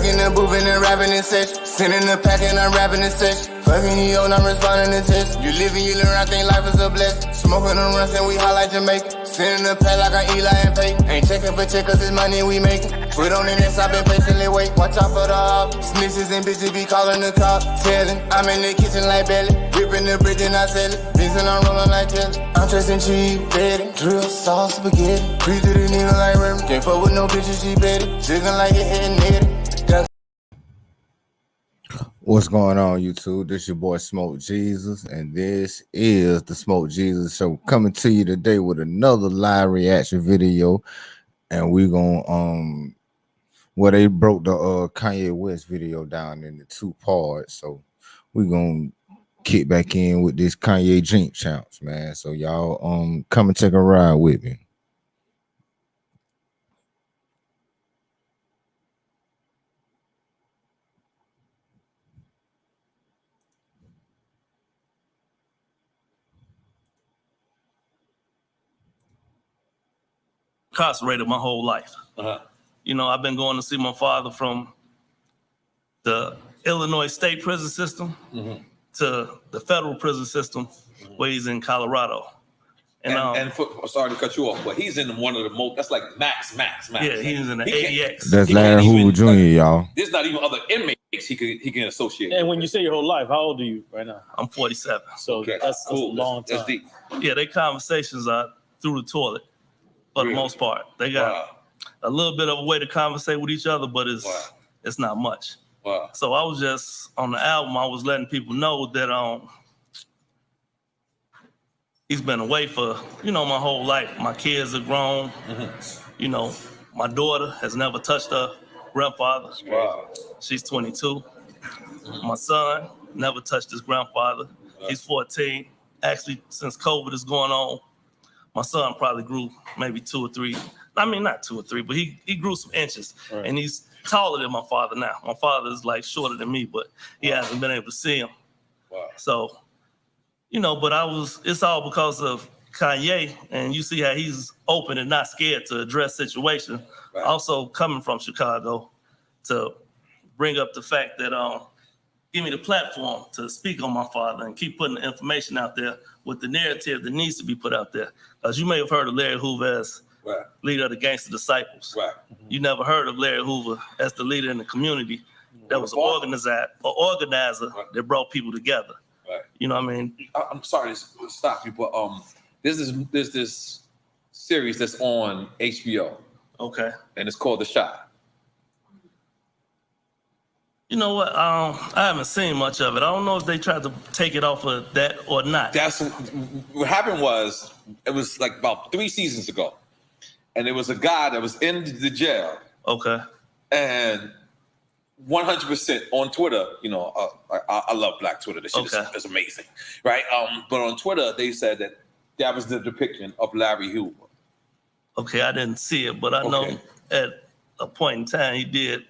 in the booth and then rapping in session. Sending the pack and I'm rapping in session. Fucking you on, I'm responding to text. You live and you learn, I think life is a blessing. Smoking them runs and we hot like Jamaica. Sending the pack like I'm Eli and Pay. Ain't checking for check cause it's money we making. Put on the next, I've been patiently wait. Watch out for the hog. Snitches and bitches be calling the cops. Telling, I'm in the kitchen like Belly. Ripping the bridge and I sell it. Beans and I'm rolling like jelly. I'm trusting cheese, betty. Drill, sauce, spaghetti. Breathe to the needle like Remy. Can't fuck with no bitches, she betty. Jigging like your head netty. What's going on, YouTube? This your boy Smoke Jesus, and this is the Smoke Jesus Show, coming to you today with another live reaction video. And we gonna they broke the Kanye West video down into 2 parts, so we gonna kick back in with this Kanye drink challenge, man. So y'all come and take a ride with me. Incarcerated my whole life. You know, I've been going to see my father from the Illinois state prison system to the federal prison system where he's in Colorado. Sorry to cut you off, but he's in one of the most, that's like max. Yeah, he's in the ADX. That's Larry Hoover Jr., y'all. There's not even other inmates he can associate. And when you say your whole life, how old are you right now? I'm 47. So Okay, that's cool. A long time. That's deep. Yeah, their conversations are through the toilet for the most part. They got a little bit of a way to conversate with each other, but it's not much. Wow. So I was just on the album, I was letting people know that he's been away for, my whole life. My kids are grown. You know, my daughter has never touched her grandfather. Wow. She's 22. My son never touched his grandfather. He's 14. Actually, since COVID is going on, my son probably grew maybe 2 or 3. I mean, not 2 or 3, but he grew some inches. Right. And he's taller than my father now. My father is like shorter than me, but he hasn't been able to see him. Wow. So, but it's all because of Kanye, and you see how he's open and not scared to address situations. Right. Also coming from Chicago to bring up the fact that give me the platform to speak on my father and keep putting the information out there with the narrative that needs to be put out there. Because you may have heard of Larry Hoover as leader of the Gangster Disciples. Right. You never heard of Larry Hoover as the leader in the community that was an organizer that brought people together. Right. You know what I mean? I'm sorry to stop you, but there's this series that's on HBO. Okay. And it's called The Shot. You know what? I haven't seen much of it. I don't know if they tried to take it off of that or not. That's what happened. It was like about 3 seasons ago, and there was a guy that was in the jail. Okay. And 100% on Twitter, I love Black Twitter. This shit is amazing, right? But on Twitter, they said that was the depiction of Larry Hoover. Okay, I didn't see it, but I know at a point in time he did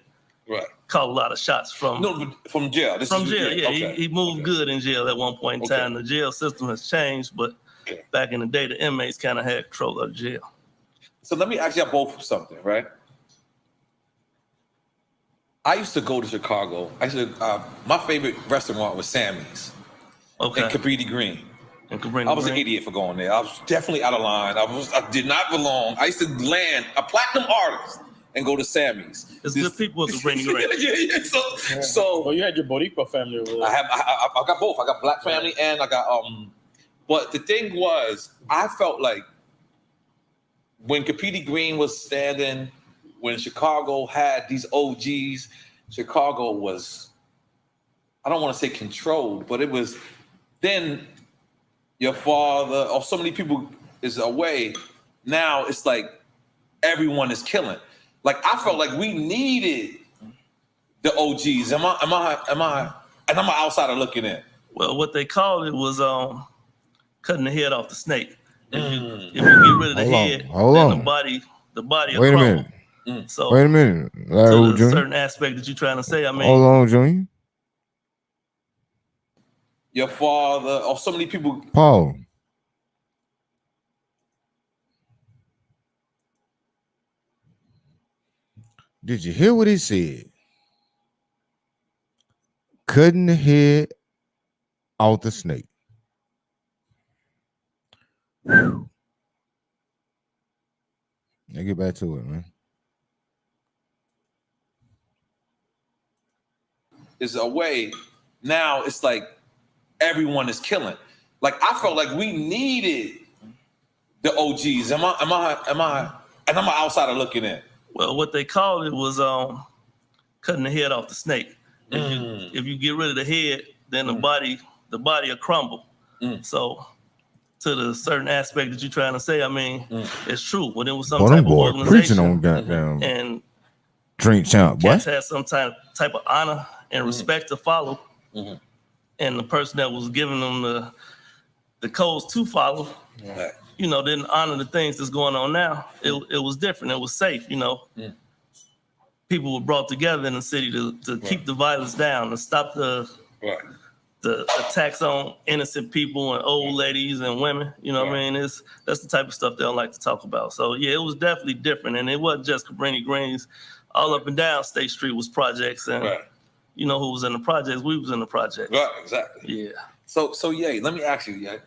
call a lot of shots from jail. From jail, yeah. He moved good in jail at one point in time. The jail system has changed, but back in the day, the inmates kind of had control of the jail. So let me ask y'all both something, right? I used to go to Chicago. My favorite restaurant was Sammy's. Okay. In Cabrini Green. I was an idiot for going there. I was definitely out of line. I did not belong. I used to land a platinum artist and go to Sammy's. It's good people at Cabrini Green. So you had your Boricua family over there. I got both. I got Black family and I got But the thing was, I felt like when Cabrini Green was standing, when Chicago had these OGs, Chicago was, I don't want to say controlled, but it was then your father or so many people is away. Now it's like everyone is killing. Like I felt like we needed the OGs. Am I? And I'm an outsider looking in. Well, what they called it was cutting the head off the snake. If you get rid of the head, then the body will Wait a crumble. minute. So wait a minute. To a certain aspect that you're trying to say, I mean, hold on, Junior. Your father, or so many people. Paul. Did you hear what he said? cutting the head off the snake. Whew. Let's get back to it, man. Is a way. Now it's like everyone is killing. Like I felt like we needed the OGs. Am I? And I'm an outsider looking in. Well, what they called it was cutting the head off the snake. If you get rid of the head, then the body will crumble. So to the certain aspect that you're trying to say, I mean, it's true. When it was some type of preaching organization on goddamn and drink champ, boy. cats had some type of honor and respect to follow, and the person that was giving them the codes to follow, you know, didn't honor the things that's going on now. It was different. It was safe, you know. People were brought together in the city to keep the violence down, to stop the attacks on innocent people and old ladies and women. You know what I mean? That's the type of stuff they don't like to talk about. So yeah, it was definitely different, and it wasn't just Cabrini Greens. All up and down State Street was projects, and you know who was in the projects? We was in the projects. Right, exactly. Yeah. So yeah, let me ask you, yeah.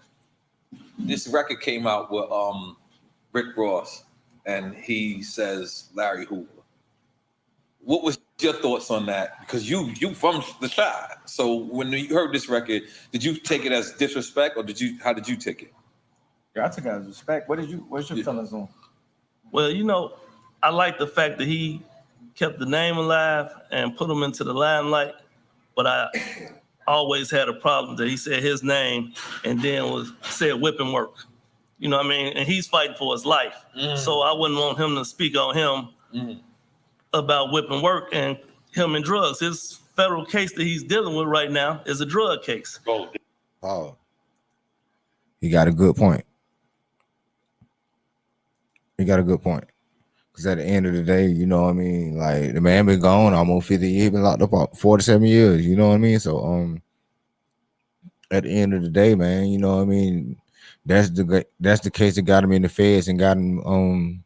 This record came out with Rick Ross, and he says Larry Hoover. What was your thoughts on that? Because you from the Chi. So when you heard this record, did you take it as disrespect, or how did you take it? Yeah, I took it as respect. What's your feelings on? Well, you know, I like the fact that he kept the name alive and put him into the limelight, but I always had a problem that he said his name and then said whipping work. You know what I mean? And he's fighting for his life. So I wouldn't want him to speak on him about whipping work and him and drugs. His federal case that he's dealing with right now is a drug case. Oh, he got a good point. Because at the end of the day, you know what I mean? Like, the man been gone almost 50 years, been locked up 47 years, you know what I mean? So, at the end of the day, man, you know what I mean? That's the case that got him in the feds and got him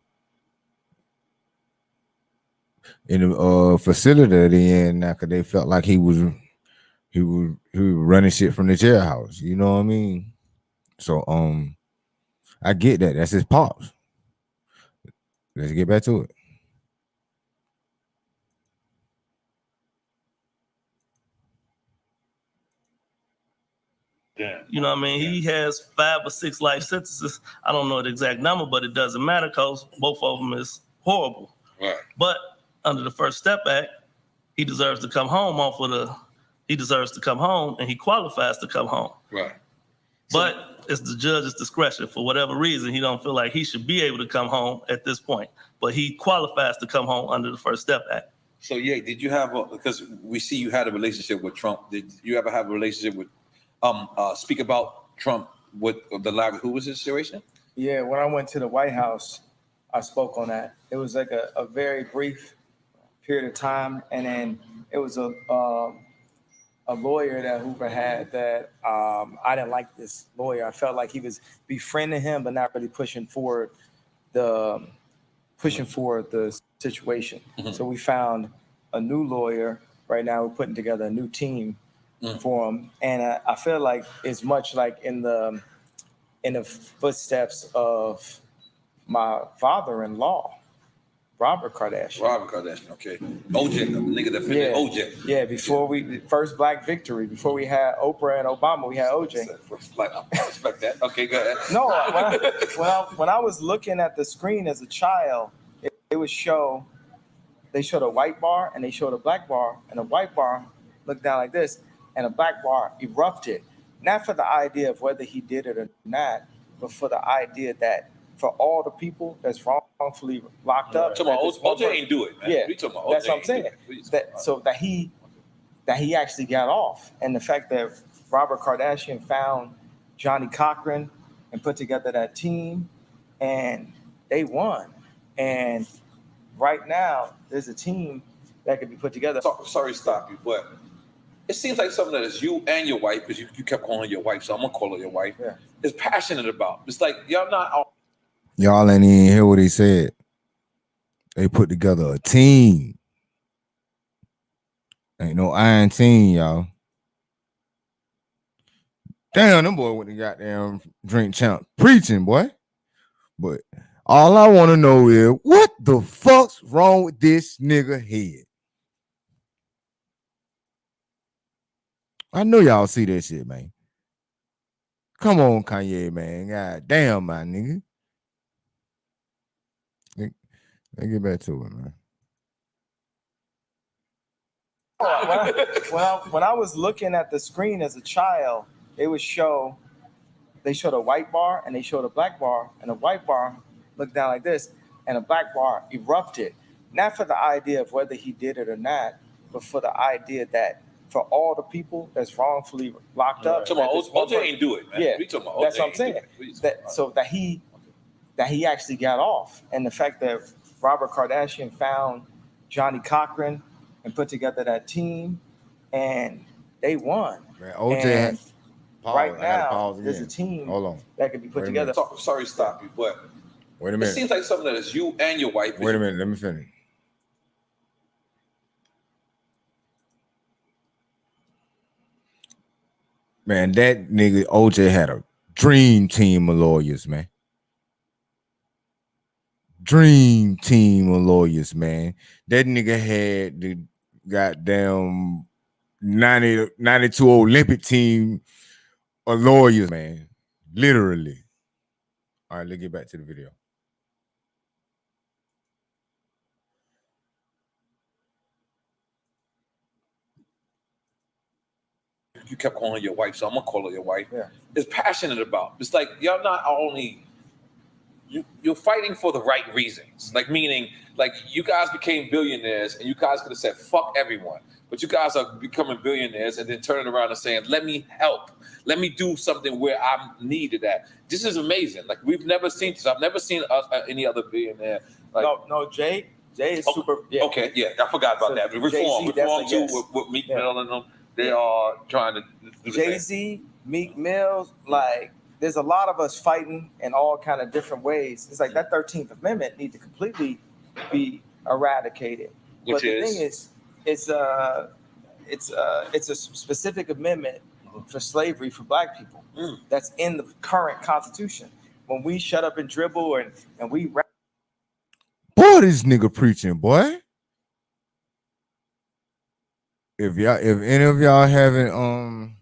in the facility that he in now, because they felt like he was running shit from the jailhouse, you know what I mean? So, I get that. That's his pops. Let's get back to it. You know what I mean? He has 5 or 6 life sentences. I don't know the exact number, but it doesn't matter because both of them is horrible. Right. But under the First Step Act, he deserves to come home he deserves to come home, and he qualifies to come home. Right. But it's the judge's discretion. For whatever reason, he don't feel like he should be able to come home at this point. But he qualifies to come home under the First Step Act. So yeah, did you have because we see you had a relationship with Trump. Did you ever have a relationship with speak about Trump with the Larry Hoover situation? Yeah, when I went to the White House, I spoke on that. It was like a very brief period of time, and then it was a lawyer that Hoover had that I didn't like this lawyer. I felt like he was befriending him, but not really pushing forward the situation. So we found a new lawyer. Right now, we're putting together a new team for him, and I feel like it's much like in the footsteps of my father-in-law, Robert Kardashian. Okay. OJ, the nigga that finished OJ. Yeah, before first black victory, before we had Oprah and Obama, we had OJ. Like, I respect that. Okay, go ahead. No, when I was looking at the screen as a child, it would show, they showed a white bar and they showed a black bar, and a white bar looked down like this, and a black bar erupted. Not for the idea of whether he did it or not, but for the idea that for all the people that's wrongfully locked up. OJ ain't do it, man. Yeah, we talking about that's OJ what I'm saying. That he actually got off, and the fact that Robert Kardashian found Johnny Cochran and put together that team, and they won. And right now, there's a team that could be put together. Sorry to stop you, but it seems like something that is you and your wife, because you kept calling her your wife, so I'm gonna call her your wife, is passionate about. It's like y'all not. Y'all ain't even hear what he said. They put together a team. Ain't no iron team, y'all. Damn, them boy with the goddamn Drink Champ preaching, boy. But all I want to know is what the fuck's wrong with this nigga head? I know y'all see that shit, man. Come on, Kanye, man. God damn, my nigga. Let's get back to it, man. When I was looking at the screen as a child, they showed a white bar and they showed a black bar, and the white bar looked down like this, and a black bar erupted. Not for the idea of whether he did it or not, but for the idea that for all the people that's wrongfully locked up. OJ ain't do it, man. Yeah, We talking about that's OJ what I'm saying. That he actually got off, and the fact that Robert Kardashian found Johnny Cochran and put together that team, and they won. Man, OJ right now, there's a team that could be put together. Sorry to stop you, but wait a minute. It seems like something that is you and your wife. Wait a minute, let me finish. Man, that nigga OJ had a dream team of lawyers, man. Dream team of lawyers, man. That nigga had the goddamn 92 Olympic team of lawyers, man. Literally. All right, let's get back to the video. You kept calling your wife, so I'm gonna call her your wife. Yeah. Is passionate about. It's like y'all not only you're fighting for the right reasons. Like meaning, like you guys became billionaires and you guys could have said fuck everyone, but you guys are becoming billionaires and then turning around and saying, "Let me help. Let me do something where I'm needed at." This is amazing. Like we've never seen this. I've never seen any other billionaire. Like, no, Jay is super. Yeah. Okay, yeah, I forgot about that. Reform too yes. with Meek Mill and them. They are trying to do Jay-Z, Meek Mill, like there's a lot of us fighting in all kind of different ways. It's like that 13th Amendment needs to completely be eradicated. But the thing is, it's a specific amendment for slavery for black people that's in the current Constitution. When we shut up and dribble and we rap. Boy, this nigga preaching, boy. If any of y'all haven't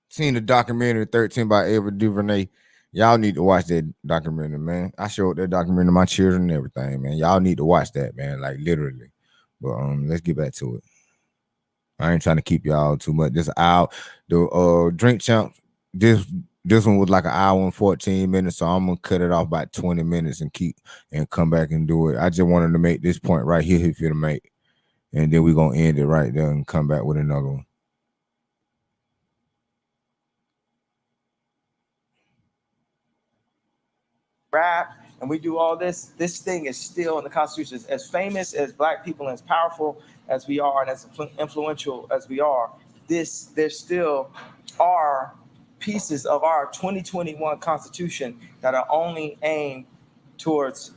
seen the documentary 13 by Ava DuVernay, y'all need to watch that documentary, man. I showed that documentary to my children and everything, man. Y'all need to watch that, man, like literally. But let's get back to it. I ain't trying to keep y'all too much. This hour, the Drink Champ, this one was like an hour and 14 minutes, so I'm gonna cut it off by 20 minutes and come back and do it. I just wanted to make this point right here if you're to make. And then we're going to end it right there and come back with another one. Rap and we do all this thing is still in the Constitution. As famous as black people and as powerful as we are and as influential as we are, there still are pieces of our 2021 Constitution that are only aimed towards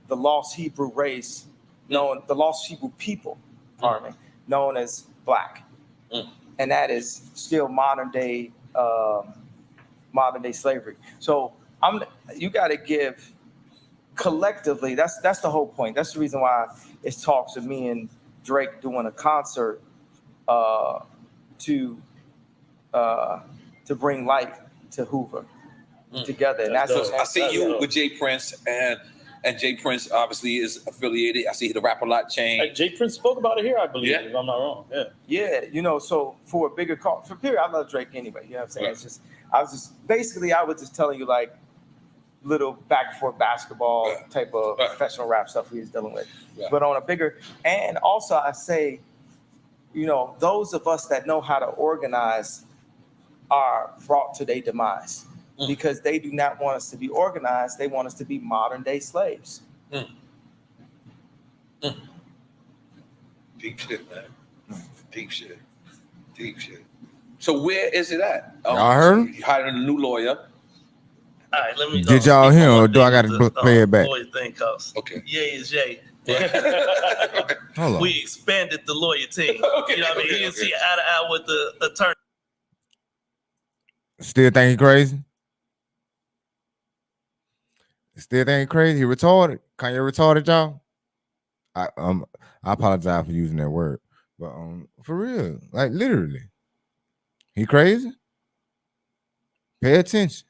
the lost Hebrew race, the lost Hebrew people, known as black. And that is still modern day slavery. So you got to give collectively. That's the whole point. That's the reason why it's talks of me and Drake doing a concert to bring light to Hoover together. And that's I see you with Jay Prince and Jay Prince obviously is affiliated. I see the Rap a Lot chain. Jay Prince spoke about it here, I believe, if I'm not wrong. Yeah. So for a bigger call, for period, I love Drake anyway. You know what I'm saying? Right. It's just I was just telling you like little back and forth basketball type of professional rap stuff we was dealing with. Yeah. But on a bigger, and also I say, those of us that know how to organize are brought to their demise. Because they do not want us to be organized. They want us to be modern day slaves. Deep shit, man. Deep shit. So where is it at? Y'all heard him? You hired a new lawyer. All right, let me. Did y'all hear or do I got to play it back? Lawyer thing costs. Okay. Yay is Yay. Hold on. We expanded the lawyer team. Okay, You know what I mean? He didn't see eye to eye with the attorney. Still think he crazy? Still think he crazy? He retarded? Kanye retarded, y'all? I apologize for using that word, but for real, like literally, he crazy. Pay attention.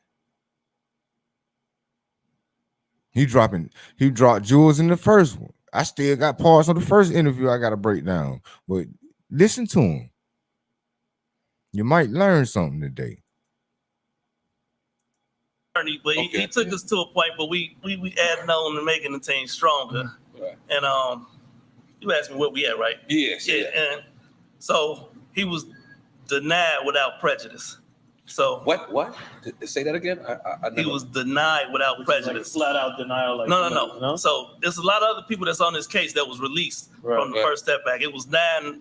He dropped jewels in the first one. I still got parts on the first interview I got to break down, but listen to him. You might learn something today. But he took us to a point, but we added on to making the team stronger. Right. And you asked me where we at, right? Yes. Yeah. And so he was denied without prejudice. So What? Say that again. He was denied without prejudice. Like flat out denial. Like No. So there's a lot of other people that's on this case that was released from the first step back. It was nine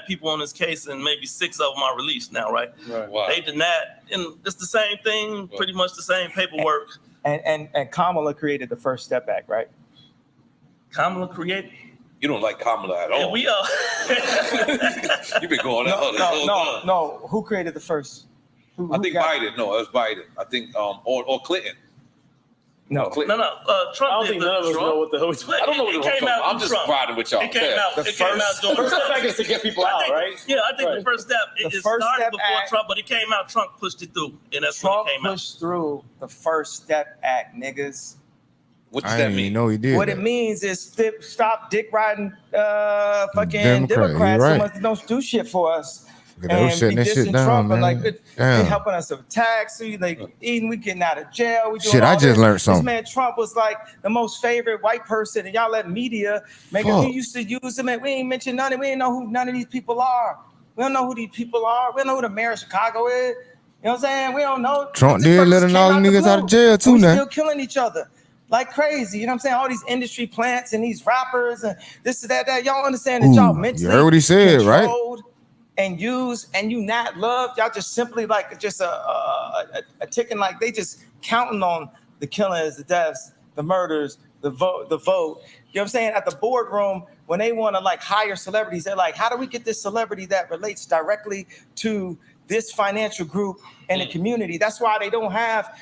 people on this case, and maybe 6 of them are released now, right? Wow. They denied, and it's the same thing, pretty much the same paperwork. And Kamala created the first step back, right? Kamala created. You don't like Kamala at all. Yeah, we are. You've been going No. Who created the first? I think Biden. No, it was Biden. I think or Clinton. No, Clinton. No. Trump. I don't think none of us know what the hell he's I don't know what it came out. I'm just Trump. riding with y'all. It came out. The It came out. The first step back is to get people out, right? Yeah, I think the first step. It First started Step before Act, Trump, but it came out. Trump pushed it through, and that's Trump when it came pushed through the First Step Act, niggas. What does I that didn't mean? even know he did. What that. it means is stop dick riding fucking Democrat, Democrats you're so right. much don't do shit for us. They was shutting that shit down, Trump, man. and like Damn. they helping us with taxes, like eating, we getting out of jail. We doing Shit, I all just this. learned something. This man Trump was like the most favorite white person, and y'all let media make it. Fuck. We used to use him, and we ain't mentioned none. We ain't know who none of these people are. We don't know who these people are. We don't know who the mayor of Chicago is. You know what I'm saying? We don't know. Trump This did person let came all the out the niggas out of blue, jail and too we now. still killing each other like crazy. You know what I'm saying? All these industry plants and these rappers and this and that. Y'all understand that y'all Ooh, mentally you heard what he said, right? controlled and used, and you not loved. Y'all just simply like just a ticking, like they just counting on the killings, the deaths, the murders, the vote. You know what I'm saying? At the boardroom, when they want to like hire celebrities, they're like, how do we get this celebrity that relates directly to this financial group and the community? That's why they don't have.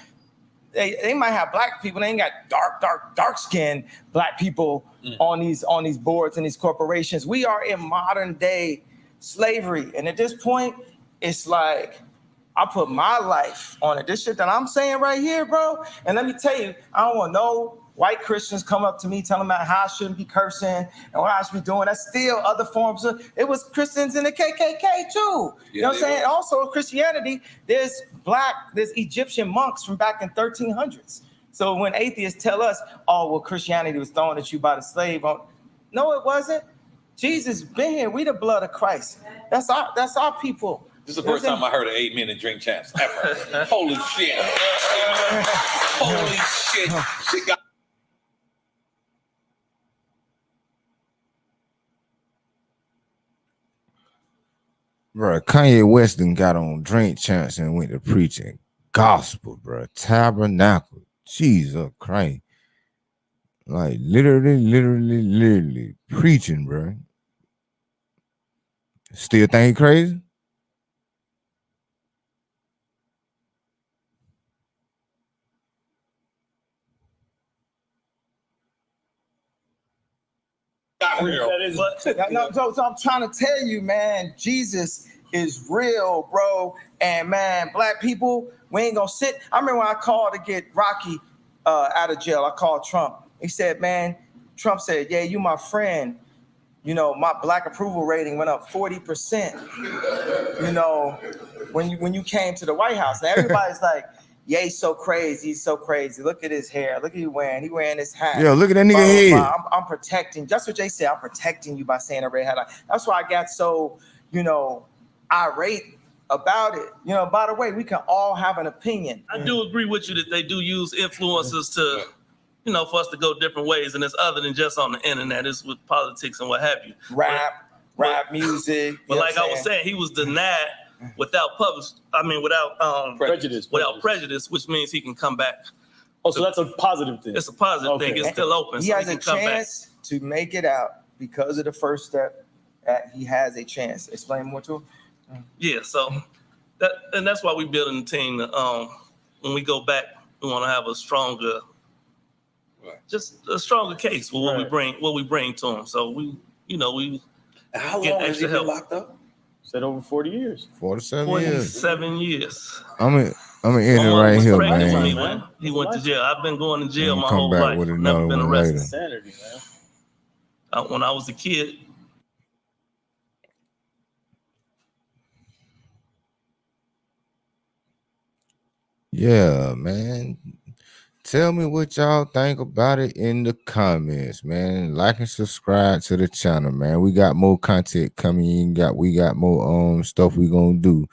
They might have black people. They ain't got dark skinned black people on these boards and these corporations. We are in modern day slavery, and at this point, it's like I put my life on it. This shit that I'm saying right here, bro. And let me tell you, I don't want no white Christians come up to me telling me how I shouldn't be cursing and what I should be doing. That's still other forms of. It was Christians in the KKK too. You know what I'm saying? Also, Christianity, there's Egyptian monks from back in 1300s. So when atheists tell us, oh, well, Christianity was thrown at you by the slave, no, it wasn't. Jesus been here. We the blood of Christ. That's our people. This is the first time I heard of 8 men and drink champs ever. Holy shit. Holy shit. Shit got. Bro, Kanye West done got on Drink Champs and went to preaching gospel, bro. Tabernacle. Jesus Christ. Like literally preaching, bro. Still think he crazy? Not real. So I'm trying to tell you, man, Jesus is real, bro. And man, black people, we ain't gonna sit. I remember when I called to get Rocky out of jail. I called Trump. He said, man, Trump said, yeah, you my friend. You know, my black approval rating went up 40%. You know, when you came to the White House. Now everybody's like, yeah, he's so crazy. He's so crazy. Look at his hair. Look at he wearing his hat. Yeah, look at that nigga head. I'm protecting. That's what Jay said. I'm protecting you by saying a red hat. That's why I got so, irate about it. By the way, we can all have an opinion. I do agree with you that they do use influencers to, for us to go different ways, and it's other than just on the internet. It's with politics and what have you. Rap music. But like I was saying, he was denied without prejudice. Without prejudice, which means he can come back. Oh, so that's a positive thing. It's a positive thing. It's still open. He has a chance to make it out because of the first step. He has a chance. Explain more to him. Yeah, so that's why we building the team. When we go back, we want to have a stronger, just a stronger case with what we bring to them. So we. And how long has he been locked up? Said over 40 years. 47 years. I'm in it right here, man. He went to jail. I've been going to jail my come whole back life. with Never another been one arrested. later. Insanity, man. When I was a kid. Yeah, man. Tell me what y'all think about it in the comments, man. Like and subscribe to the channel, man. We got more content coming in. We got more stuff we gonna do.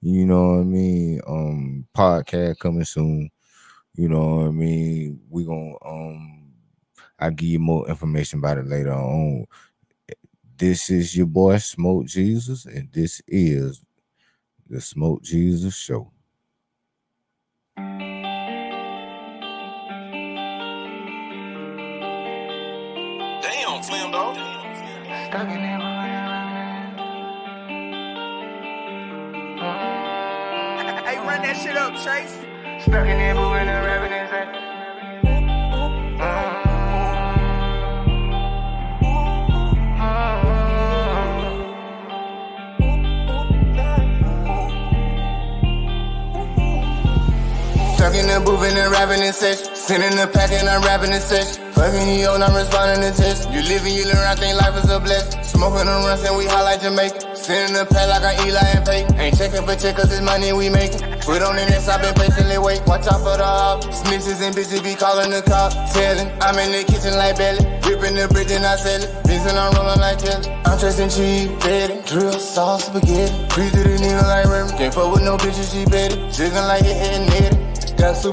You know what I mean? Podcast coming soon. You know what I mean? We gonna I'll give you more information about it later on. This is your boy Smoke Jesus, and this is the Smoke Jesus Show. Damn, Slim dog. Hey, run that shit up, Chase. Stuck in there, moving and rapping and Stuck in the booth and rapping and sex. Sending the pack and I'm rapping and sex. Fucking you on, I'm responding to text. You live and you learn, I think life is a blessing. Smoking on runs and we highlight Jamaica. Sending the pack like I'm Eli and Peyton. Ain't checking for check cause it's money we making. Put on the next, I've been patiently wait. Watch out for the hop. Snitches and bitches be calling the cops. Telling, I'm in the kitchen like belly. Ripping the bridge and I sell it. Vincent, I'm rolling like Kelly. I'm trusting cheese, betting. Drill, sauce, spaghetti. Breathe through the needle like Remy. Can't fuck with no bitches, she betty. Chicken like it head and headed. Got